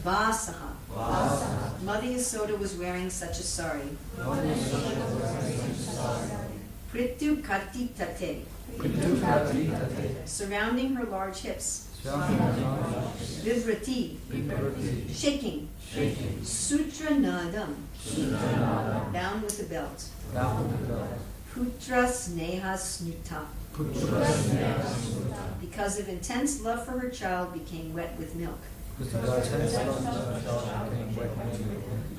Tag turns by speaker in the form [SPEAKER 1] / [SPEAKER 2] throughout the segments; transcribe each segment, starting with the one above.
[SPEAKER 1] Vasaha. Mother Yasoda was wearing such a sari. Prithu Kati Tate. Surrounding her large hips. Vivrati. Shaking. Sutra Nadam. Bound with the belt. Putra Sneha Snuta. Because of intense love for her child, became wet with milk.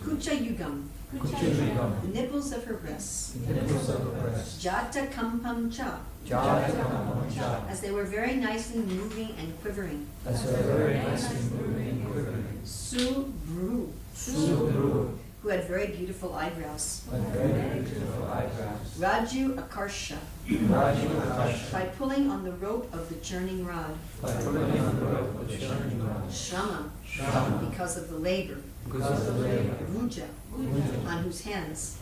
[SPEAKER 1] Kucha Yugam. The nipples of her breasts. Jata Kampam Cha. As they were very nicely moving and quivering. Subru. Who had very beautiful eyebrows. Raju Akarsha. By pulling on the rope of the churning rod. Shrama. Because of the labor. Ruja. On whose hands.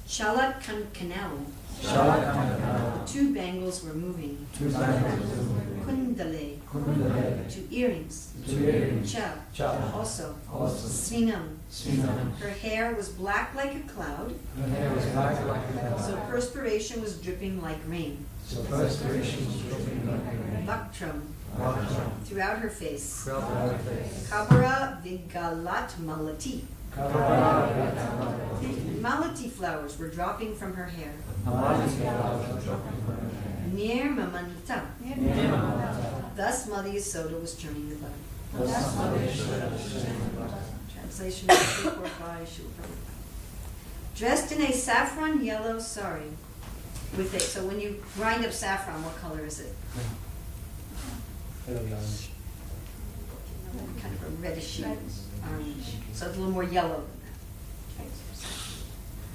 [SPEAKER 1] Chalat Kankanau. The two bangles were moving. Kundale. Two earrings. Cha. Also. Svinam. Her hair was black like a cloud. So perspiration was dripping like rain. Vaktram. Throughout her face. Kabara Vigalat Malati. Malati flowers were dropping from her hair. Nir Mamanita. Thus Mother Yasoda was churning the butter. Translation of mp4 by Srila Prabhupada. Dressed in a saffron yellow sari. So when you grind up saffron, what color is it? Kind of a reddish orange. So it's a little more yellow than that.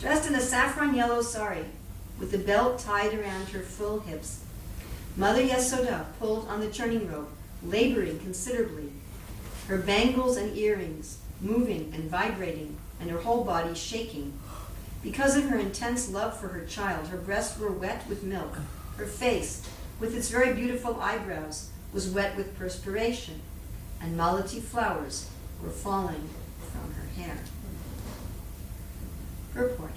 [SPEAKER 1] Dressed in a saffron yellow sari, with the belt tied around her full hips, Mother Yasoda pulled on the churning rope, laboring considerably, her bangles and earrings moving and vibrating, and her whole body shaking. Because of her intense love for her child, her breasts were wet with milk. Her face, with its very beautiful eyebrows, was wet with perspiration, and malati flowers were falling from her hair. Purport.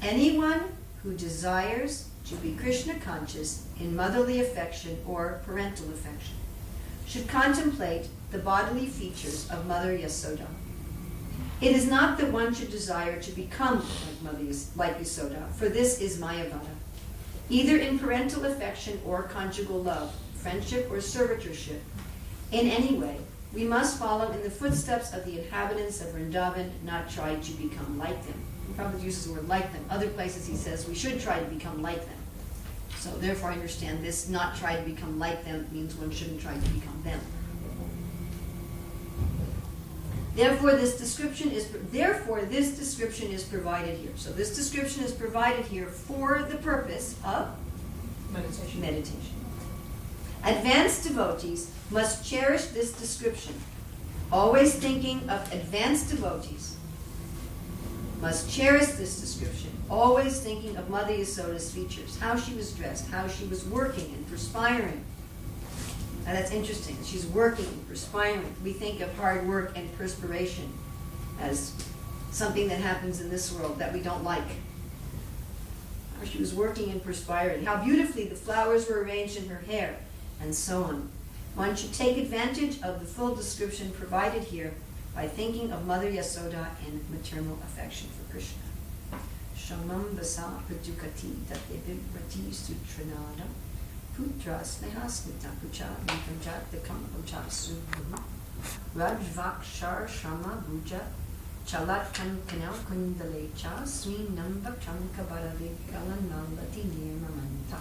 [SPEAKER 1] Anyone who desires to be Krishna conscious in motherly affection or parental affection should contemplate the bodily features of Mother Yasoda. It is not that one should desire to become like Yasoda, for this is Mayavada. Either in parental affection or conjugal love, friendship or servitorship, in any way, we must follow in the footsteps of the inhabitants of Vrindavan, not try to become like them. Prabhupada uses the word like them. Other places he says we should try to become like them. So therefore I understand this, not try to become like them, means one shouldn't try to become them. Therefore this description is provided here. So this description is provided here for the purpose of meditation. Advanced devotees must cherish this description, always thinking of advanced devotees must cherish this description, always thinking of Mother Yasoda's features, how she was dressed, how she was working and perspiring. And that's interesting. She's working and perspiring. We think of hard work and perspiration as something that happens in this world that we don't like. How she was working and perspiring. How beautifully the flowers were arranged in her hair, and so on. One should take advantage of the full description provided here by thinking of Mother Yasoda and maternal affection for Krishna. Shamam Vasa Pratukati Tatevivrati Sutranada Putra Snehasnita Pucha Vikamjat Dekam Pucha Subhu Rajvakshar Shama Bhuja Chalat Kankanau Kundalecha Sri Namba Chanka Baravigalan Nalati Nirmamanta.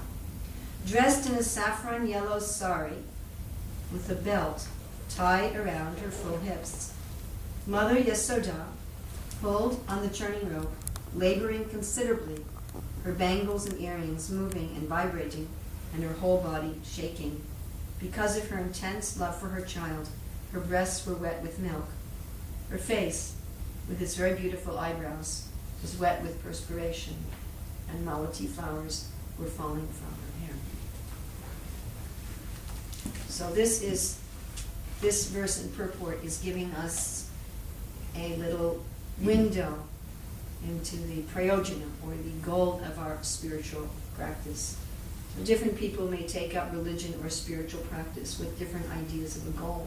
[SPEAKER 1] Dressed in a saffron yellow sari with a belt tied around her full hips, Mother Yasoda pulled on the churning rope, laboring considerably, her bangles and earrings moving and vibrating, and her whole body shaking. Because of her intense love for her child, her breasts were wet with milk. Her face, with its very beautiful eyebrows, was wet with perspiration, and malati flowers were falling from her hair. So this is this verse in purport is giving us a little window into the prayojana, or the goal of our spiritual practice. So different people may take up religion or spiritual practice with different ideas of a goal.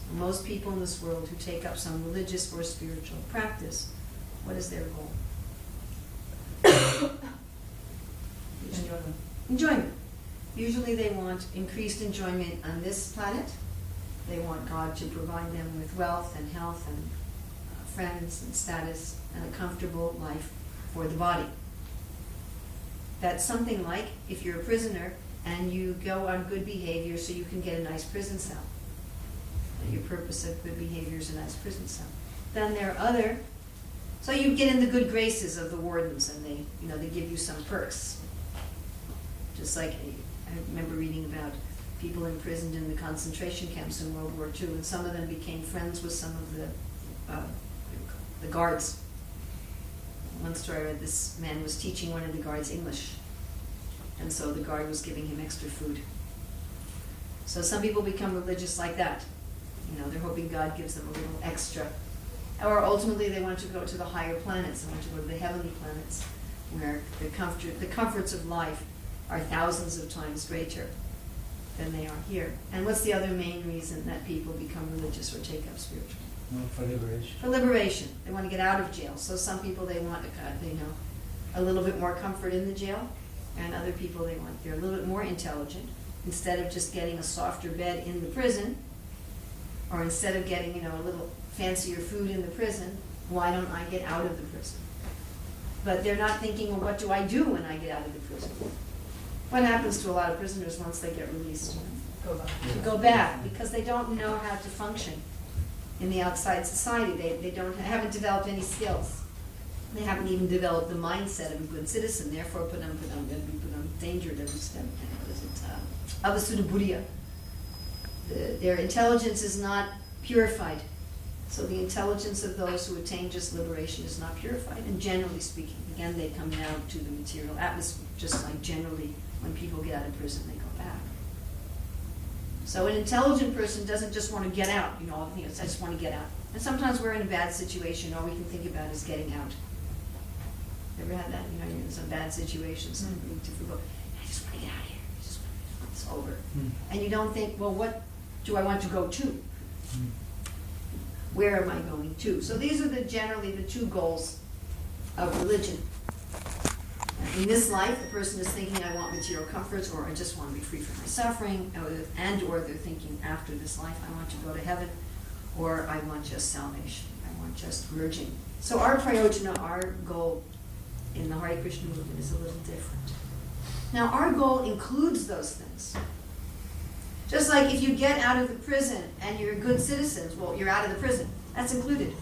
[SPEAKER 1] So most people in this world who take up some religious or spiritual practice, what is their goal? Enjoyment. Usually they want increased enjoyment on this planet. They want God to provide them with wealth and health and friends and status and a comfortable life for the body. That's something like if you're a prisoner and you go on good behavior so you can get a nice prison cell. Your purpose of good behavior is a nice prison cell. Then there are other, so you get in the good graces of the wardens, and they give you some perks. Just like I remember reading about people imprisoned in the concentration camps in World War II, and some of them became friends with some of the guards. One story I read, this man was teaching one of the guards English, and so the guard was giving him extra food. So some people become religious like that. They're hoping God gives them a little extra. Or ultimately they want to go to the higher planets, they want to go to the heavenly planets, where the comforts of life are thousands of times greater than they are here. And what's the other main reason that people become religious or take up spiritual?
[SPEAKER 2] For liberation.
[SPEAKER 1] For liberation. They want to get out of jail. So some people, they want a little bit more comfort in the jail, and other people, they're a little bit more intelligent. Instead of just getting a softer bed in the prison, or instead of getting a little fancier food in the prison, why don't I get out of the prison? But they're not thinking, well, what do I do when I get out of the prison? What happens to a lot of prisoners once they get released? Go back, because they don't know how to function in the outside society. They haven't developed any skills. They haven't even developed the mindset of a good citizen. Therefore, put on danger at every step. Avasuddha. Their intelligence is not purified. So the intelligence of those who attain just liberation is not purified. And generally speaking, again, they come now to the material atmosphere, just like generally when people get out of prison, they go back. So an intelligent person doesn't just want to get out, I just want to get out. And sometimes we're in a bad situation, all we can think about is getting out. Ever had that? You're in some bad situations, something difficult. I just want to get out of here. It's over. And you don't think, well, what do I want to go to? Where am I going to? So these are generally the two goals of religion. In this life, a person is thinking, I want material comforts, or I just want to be free from my suffering, or they're thinking, after this life, I want to go to heaven, or I want just salvation. I want just merging. So our prayojana, our goal in the Hare Krishna movement is a little different. Now, our goal includes those things. Just like if you get out of the prison and you're good citizens, well, you're out of the prison. That's included.